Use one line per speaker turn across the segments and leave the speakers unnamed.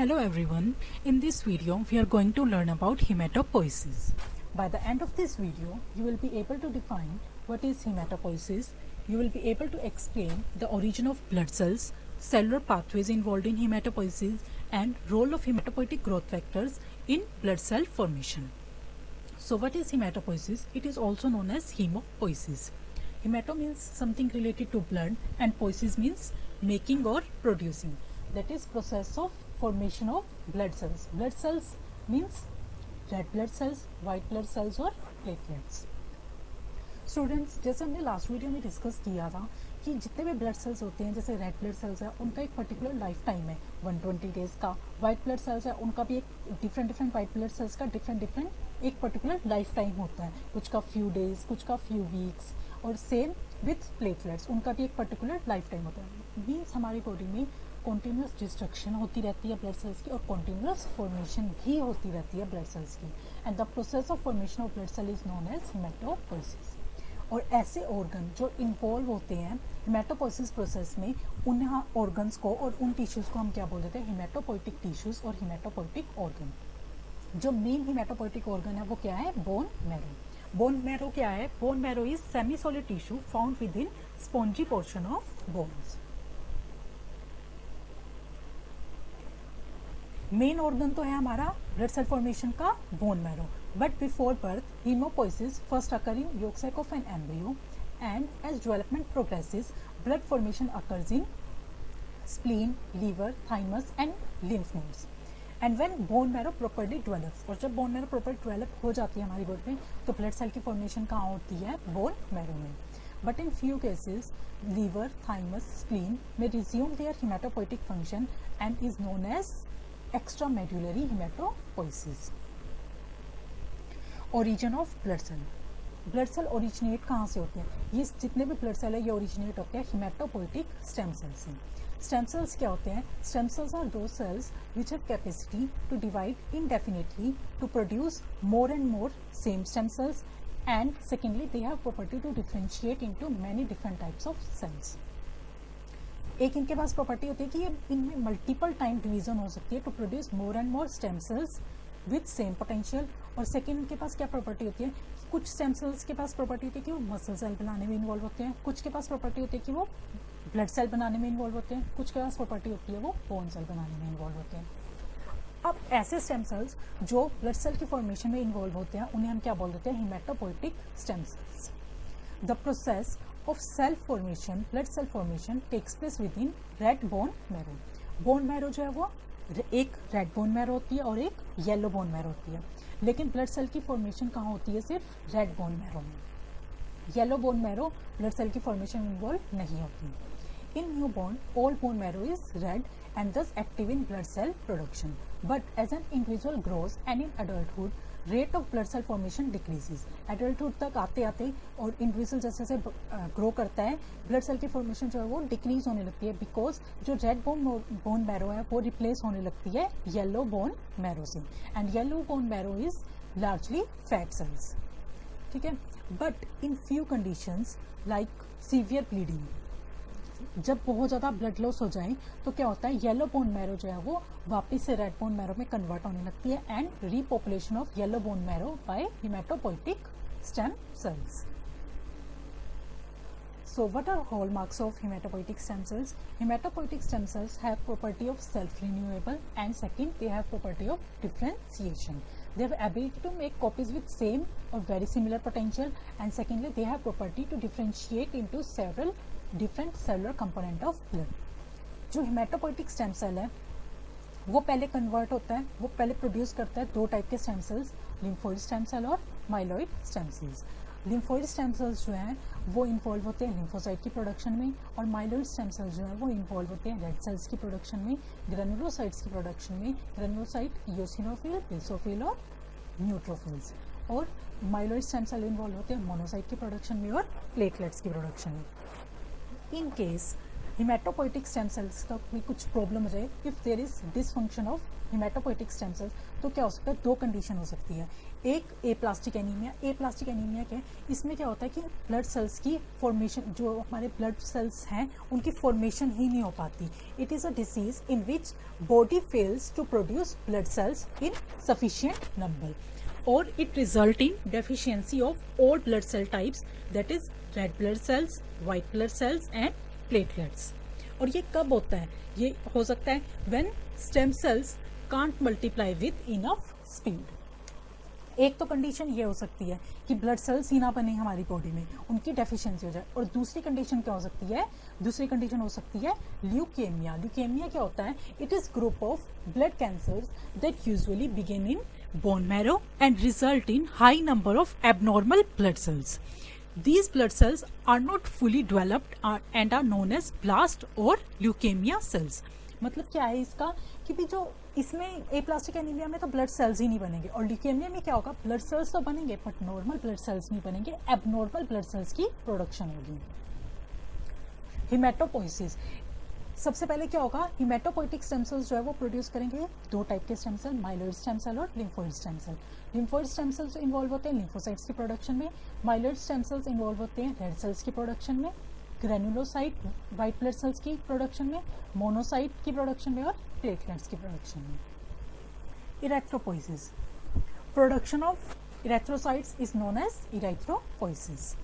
Hello everyone, in this video we are going to learn about hematopoiesis. By the end of this video, you will be able to define what is hematopoiesis, you will be able to explain the origin of blood cells, cellular pathways involved in hematopoiesis and role of hematopoietic growth factors in blood cell formation. So what is hematopoiesis? It is also known as hemopoiesis. Hemato means something related to blood and poiesis means making or producing. That is process of formation of blood cells. Blood cells means red blood cells, white blood cells और platelets. Students, जैसे हमने last video में discuss किया था कि जितने भी blood cells होते हैं, जैसे रेड ब्लड सेल्स है, उनका एक पर्टिकुलर लाइफ टाइम है 120 डेज का. वाइट ब्लड सेल्स है, उनका भी एक डिफरेंट वाइट ब्लड सेल्स का डिफरेंट एक पर्टिकुलर लाइफ टाइम होता है. कुछ का फ्यू डेज, कुछ का फ्यू वीक्स. और सेम विथ प्लेटलेट्स, उनका भी एक पर्टिकुलर लाइफ टाइम होता है. मीन्स हमारी बॉडी में कॉन्टीन्यूस डिस्ट्रक्शन होती रहती है ब्लड सेल्स की और कॉन्टीन्यूस फॉर्मेशन भी होती रहती है ब्लड सेल्स की. And the process of formation of blood cell is known as haematopoiesis. और ऐसे ऑर्गन जो इन्वॉल्व होते हैं हेमेटोपोइसिस प्रोसेस में, उन ऑर्गन्स को और उन टिश्यूज को हम क्या बोल देते हैं? हेमेटोपोइटिक टिश्यूज और हेमेटोपोइटिक ऑर्गन. जो मेन हेमेटोपोइटिक ऑर्गन है वो क्या है? Bone marrow. बोन मैरो क्या है? Bone marrow is semi solid tissue found with in spongy portion of bones. Main organ तो है हमारा ब्लड सेल फॉर्मेशन का bone marrow. But before birth hemopoiesis first occur in yolk sac of an embryo, and as development progresses blood formation occurs in spleen, liver, thymus and lymph nodes. And when bone marrow properly develops, और जब bone marrow properly develop हो जाती है हमारी body में, तो blood cell की formation कहाँ होती है? बोन मैरो में. But in few cases liver, thymus, spleen may resume their hematopoietic function and is known as extramedullary hematopoiesis. Origin of blood cell. Blood cell originate कहाँ से होते हैं? ये जितने भी ब्लड सेल है ये ओरिजिनेट होते हैं हेमेटोपोइटिक स्टेम सेल से. स्टेम सेल्स क्या होते हैं? Stem cells are those cells which have capacity to divide indefinitely to produce more and more same stem cells, and secondly they have property to differentiate into many different types of cells. एक इनके पास property होती है कि ये इनमें multiple time division हो सकती है to produce more and more stem cells with same potential. और सेकेंड इनके पास क्या प्रॉपर्टी होती है? कुछ स्टेम सेल्स के पास प्रॉपर्टी होती है कि वो मसल सेल बनाने में इन्वॉल्व होते हैं, कुछ के पास प्रॉपर्टी होती है कि वो ब्लड सेल बनाने में इन्वॉल्व होते हैं, कुछ के पास प्रॉपर्टी होती है वो बोन सेल बनाने में इन्वॉल्व होते हैं. अब ऐसे स्टेम सेल्स जो ब्लड सेल की फॉर्मेशन में इन्वॉल्व होते हैं उन्हें हम क्या बोल देते हैं? Haematopoietic stem sales. The process of cell formation, blood cell formation takes place within red bone marrow. Bone marrow जो है वो एक रेड बोन मैरो होती है और एक येलो बोन मैरो होती है, लेकिन ब्लड सेल की फॉर्मेशन कहाँ होती है? सिर्फ रेड बोन मैरो में. Yellow bone marrow blood cell की फॉर्मेशन में इन्वॉल्व नहीं होती. In newborn all bone marrow is red and thus active in blood cell production. But as an individual grows and in adulthood, rate of blood cell formation decreases. Adulthood तक आते आते और individual जैसे जैसे grow करता है, blood cell की formation जो है वो डिक्रीज होने लगती है, बिकॉज जो रेड बोन मैरो है वो रिप्लेस होने लगती है येलो बोन मैरो से. And yellow bone marrow is largely fat cells. ठीक है. But in few conditions like severe bleeding, जब बहुत ज़्यादा ब्लड लॉस हो जाए तो क्या होता है? येलो बोन मैरो जो है वो वापस से रेड बोन मैरो में कन्वर्ट होने लगती है and repopulation of yellow bone marrow by haematopoietic stem cells. So what are hallmarks of hematopoietic stem cells? Hematopoietic stem cells have property of self-renewable, and second they have property of differentiation. They have ability to make copies with same or very similar potential, and secondly they have property to differentiate into several different cellular component of blood. जो haematopoietic stem cell है वो पहले convert होता है, वो पहले produce करता है दो टाइप के stem cells, lymphoid stem cell और myeloid stem cells. Lymphoid stem cells जो हैं वो इन्वॉल्व होते हैं लिम्फोसाइट की प्रोडक्शन में, और माइलॉइड स्टेम सेल्स जो है वो इन्वॉल्व होते हैं रेड सेल्स की प्रोडक्शन में, ग्रेनुलोसाइट्स की प्रोडक्शन में. ग्रेनुलोसाइट इयोसिनोफिल, बेसोफिल और न्यूट्रोफिल्स. और माइलॉइड स्टेम सेल इन्वॉल्व होते हैं मोनोसाइट की प्रोडक्शन में और प्लेटलेट्स की प्रोडक्शन में. In case haematopoietic stem cells का कोई कुछ प्रॉब्लम हो जाए, if there is dysfunction of haematopoietic stem cells, तो क्या हो सकता है, दो कंडीशन हो सकती है। एक एप्लास्टिक एनीमिया। एप्लास्टिक एनीमिया क्या है, इसमें क्या होता है कि ब्लड सेल्स की फॉर्मेशन, जो हमारे ब्लड सेल्स हैं उनकी फॉर्मेशन ही नहीं हो पाती। It is a disease in which body fails to produce blood cells insufficient number, और it result in deficiency of all blood cell types, that is red blood cells, white blood cells and platelets। और ये कब होता है, ये हो सकता है when stem cells can't multiply with enough speed। एक तो कंडीशन ये हो सकती है कि ब्लड सेल्स ही ना बने हमारी बॉडी में, उनकी डेफिशिएंसी हो जाए, और दूसरी कंडीशन क्या हो सकती है, दूसरी कंडीशन हो सकती है ल्यूकेमिया। ल्यूकेमिया क्या होता है, it is group of blood cancers that usually begin in bone marrow and result in high number of abnormal blood cells. These blood cells are not fully developed and are known as blast or leukemia cells। मतलब क्या है इसका कि भी जो इसमें aplastic anaemia में तो ब्लड सेल्स ही नहीं बनेंगे, और ल्यूकेमिया में क्या होगा, ब्लड सेल्स तो बनेंगे बट नॉर्मल ब्लड सेल्स नहीं बनेंगे, एबनॉर्मल ब्लड सेल्स की प्रोडक्शन होगी। हिमेटोपोइसिस, सबसे पहले क्या होगा, हिमेटोपोइटिक स्टेम सेल्स जो है वो प्रोड्यूस करेंगे दो टाइप के stem cell, myeloid stem cell और lymphoid stem cell. Lymphoid stem cells involve होते हैं लिम्फोसाइट्स की प्रोडक्शन में, माइलॉइड स्टेम सेल्स इन्वॉल्व होते हैं रेड सेल्स की प्रोडक्शन में, ग्रेनुलोसाइट व्हाइट ब्लड सेल्स की प्रोडक्शन में, मोनोसाइट की प्रोडक्शन में और प्लेटलेट्स की प्रोडक्शन में। Erythropoiesis, production of erythrocytes is known as erythropoiesis.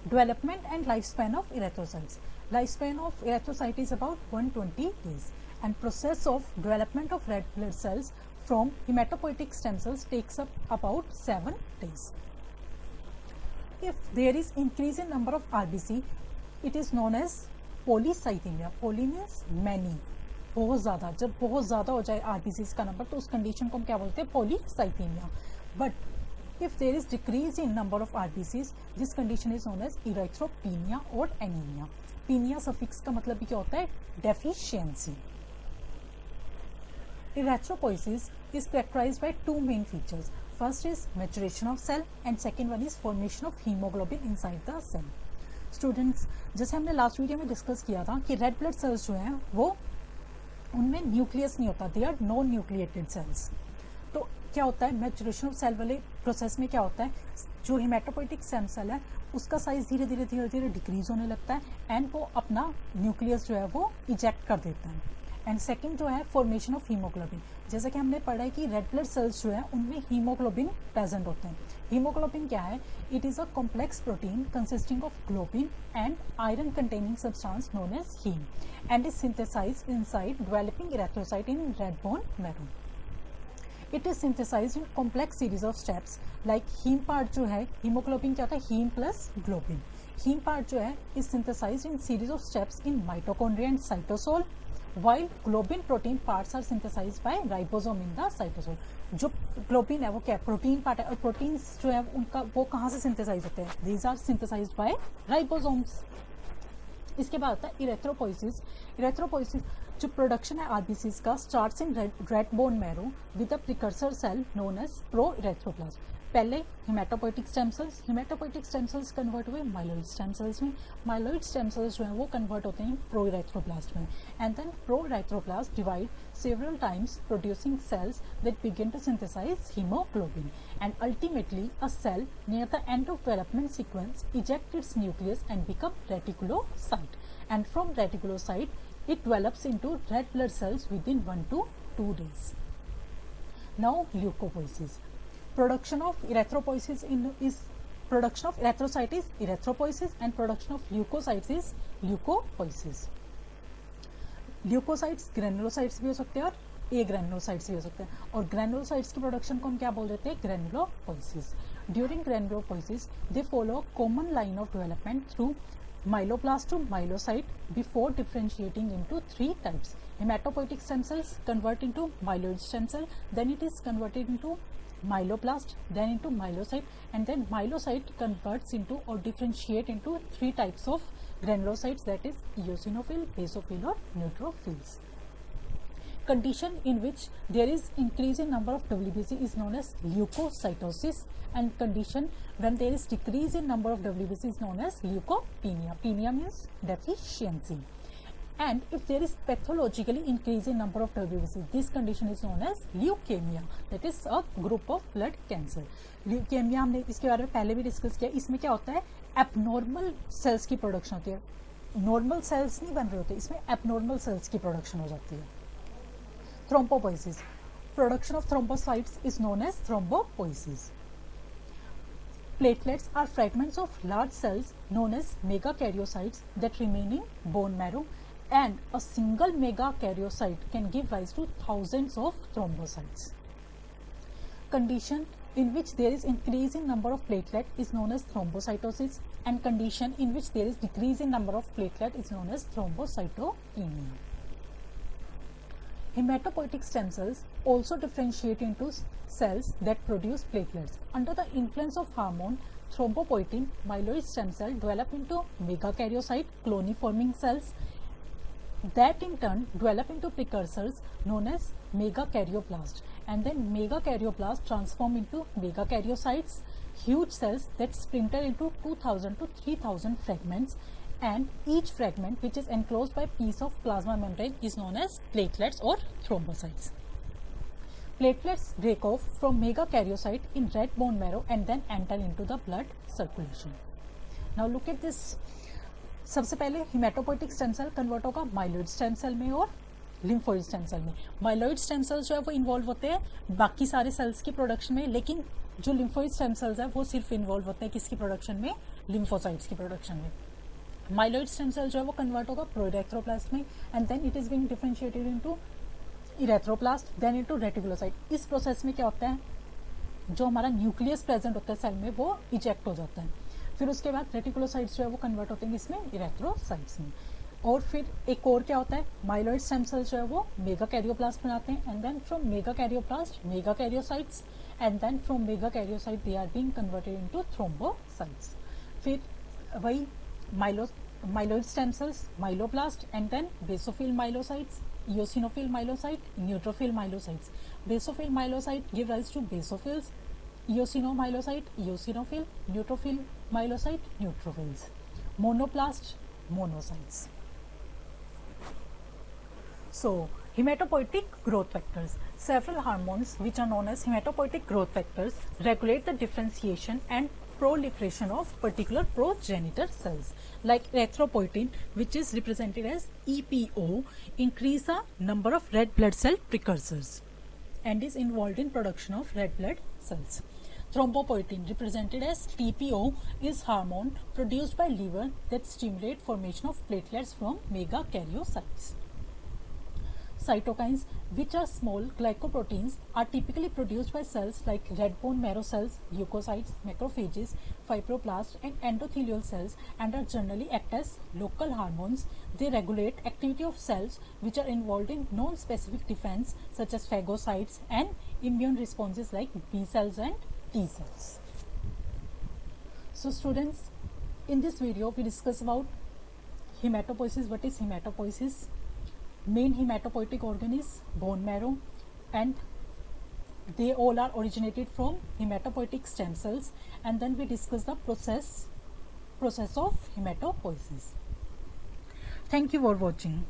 Development and lifespan of erythrocytes. Lifespan of erythrocyte is about 120 days, and process of development of red blood cells from hematopoietic stem cells takes up about 7 days. If there is increase in number of RBC, it is known as polycythemia. Poly means many, बहुत ज़्यादा, जब बहुत ज़्यादा हो जाए RBCs का number तो उस कंडीशन को हम क्या बोलते हैं, polycythemia। But if there is decrease in number of RBCs, this condition is known as erythropenia or anemia। penia suffix का मतलब भी क्या होता है, deficiency। Erythropoiesis is characterized by two main features. First is maturation of cell and second one is formation of hemoglobin inside the cell। Students, जैसे हमने last video में discuss किया था कि रेड ब्लड सेल्स जो हैं वो उनमें न्यूक्लियस नहीं होता, they are non nucleated cells. तो क्या होता है, मैचुरेशन ऑफ सेल वाले प्रोसेस में क्या होता है, जो हिमेटोपोइटिक स्टेम सेल है उसका साइज धीरे धीरे डिक्रीज होने लगता है एंड वो अपना न्यूक्लियस जो है वो इजेक्ट कर देता है। एंड सेकंड जो है फॉर्मेशन ऑफ हीमोग्लोबिन, जैसा कि हमने पढ़ा है कि रेड ब्लड सेल्स जो है उनमें हीमोग्लोबिन प्रेजेंट होते हैं। हीमोग्लोबिन क्या है, it is a complex protein consisting of globin and iron containing substance known as haem and is synthesized inside developing erythrocyte in red bone marrow. It is synthesized in complex series of steps like heme part जो है, hemoglobin क्या होता है, heme plus globin। heme part जो है is synthesized in series of steps in mitochondria and cytosol, while globin protein parts are synthesized by ribosome in the cytosol। जो globin है वो क्या, प्रोटीन पार्ट है, और प्रोटीन्स जो है उनका वो कहाँ से सिंथेसाइज होते हैं, these are synthesized by ribosomes। इसके बाद आता है इरेथ्रोपोइसिस। इरेथ्रोपोइसिस जो प्रोडक्शन है आरबीसीज का starts in red bone marrow with a precursor cell known as proerythroblast. पहले हिमेटोपोइटिक स्टेम सेल्स कन्वर्ट हुए माइलॉइड स्टेम सेल्स में, माइलॉइड स्टेम सेल्स जो है वो कन्वर्ट होते हैं प्रो इरेथ्रोप्लास्ट में, and then proerythroblast divide several times producing cells that begin to synthesize hemoglobin, and ultimately a cell near the end of development sequence ejects its nucleus and become reticulocyte, and from reticulocyte it develops into red blood cells within 1 to 2 days. Now leukopoiesis. Production of erythropoiesis is production of erythrocyte is erythropoiesis and production of leukocytes is leukopoiesis। Leukocytes granulocytes भी हो सकते हैं और ए granulocytes भी हो सकते हैं, और ग्रेनुलोसाइट्स की प्रोडक्शन को हम क्या बोल देते हैं, granulopoiesis. During granulopoiesis they follow common line of development through myloblast to myelocyte before differentiating into 3 types. Hematopoietic stem cells convert into myeloid stem cell, then it is converted into myeloblast, then into myelocyte, and then myelocyte converts into or differentiate into 3 types of granulocytes, that is eosinophil, basophil or neutrophils. Condition in which there is increase in number of WBC is known as leukocytosis, and condition when there is decrease in number of WBC is known as leukopenia. Penia means deficiency. And if there is pathologically increase in number of WBC, this condition is known as leukemia, that is a group of blood cancer. Leukemia हमने इसके बारे में पहले भी discuss किया. इसमें क्या होता है, एबनॉर्मल सेल्स की प्रोडक्शन होती है. नॉर्मल सेल्स नहीं बन रहे होते, इसमें एबनॉर्मल सेल्स की प्रोडक्शन हो जाती है. Thrombopoiesis. Production of thrombocytes is known as thrombopoiesis. Platelets are fragments of large cells known as megakaryocytes that remain in bone marrow, and a single megakaryocyte can give rise to thousands of thrombocytes. Condition in which there is increase in number of platelet is known as thrombocytosis, and condition in which there is decrease in number of platelet is known as thrombocytopenia. Hematopoietic stem cells also differentiate into cells that produce platelets. Under the influence of hormone thrombopoietin, myeloid stem cell develop into megakaryocyte clone-forming cells that in turn develop into precursors known as megakaryoblast, and then megakaryoblast transform into megakaryocytes, huge cells that splinter into 2000 to 3000 fragments, and each fragment which is enclosed by piece of plasma membrane is known as platelets or thrombocytes. Platelets break off from megakaryocyte in red bone marrow and then enter into the blood circulation. Now look at this. सबसे पहले haematopoietic stem cell convert होगा myeloid stem cell में और lymphoid stem cell में. Myeloid stem cells जो है वो involve होते हैं बाकी सारे सेल्स की प्रोडक्शन में, लेकिन जो लिम्फोइड स्टेम सेल्स है वो सिर्फ इन्वॉल्व होते हैं किसकी प्रोडक्शन में, लिम्फोसाइट्स की प्रोडक्शन में. माइलॉइड स्टेम सेल जो है वो कन्वर्ट होगा प्रोइरेथ्रोप्लास्ट में, and then it is being differentiated into erythroblast, then into reticulocyte. इस प्रोसेस में क्या होता है, जो हमारा न्यूक्लियस प्रेजेंट होता है सेल में वो इजेक्ट हो जाता है. फिर उसके बाद रेटिकुलोसाइट्स जो है वो कन्वर्ट होते हैं इसमें इरेथ्रोसाइट्स में. और फिर एक और क्या होता है, माइलॉइड स्टेम सेल्स जो है वो मेगाकैरियोप्लास्ट बनाते हैं, and then from megakaryoblast megakaryocytes, and then from megakaryocyte they are being converted into thrombocytes. फिर वही myeloid stem cells myeloblast, and then basophil myelocytes, eosinophil myelocyte, neutrophil myelocytes. Basophil myelocyte give rise to basophils, eosinomyelocyte, eosinophil, neutrophil myelocyte, neutrophils. Monoplast, monocytes. So, hematopoietic growth factors. Several hormones which are known as hematopoietic growth factors regulate the differentiation and proliferation of particular progenitor cells, like erythropoietin, which is represented as EPO, increase the number of red blood cell precursors and is involved in production of red blood cells. Thrombopoietin, represented as TPO, is hormone produced by liver that stimulate formation of platelets from megakaryocytes. Cytokines, which are small glycoproteins, are typically produced by cells like red bone marrow cells, leukocytes, macrophages, fibroblasts, and endothelial cells, and are generally act as local hormones. They regulate activity of cells which are involved in non-specific defense, such as phagocytes, and immune responses like B cells and T cells. So students, in this video we discuss about hematopoiesis. What is hematopoiesis? Main hematopoietic organ is bone marrow, and they all are originated from hematopoietic stem cells, and then we discuss the process of hematopoiesis. Thank you for watching.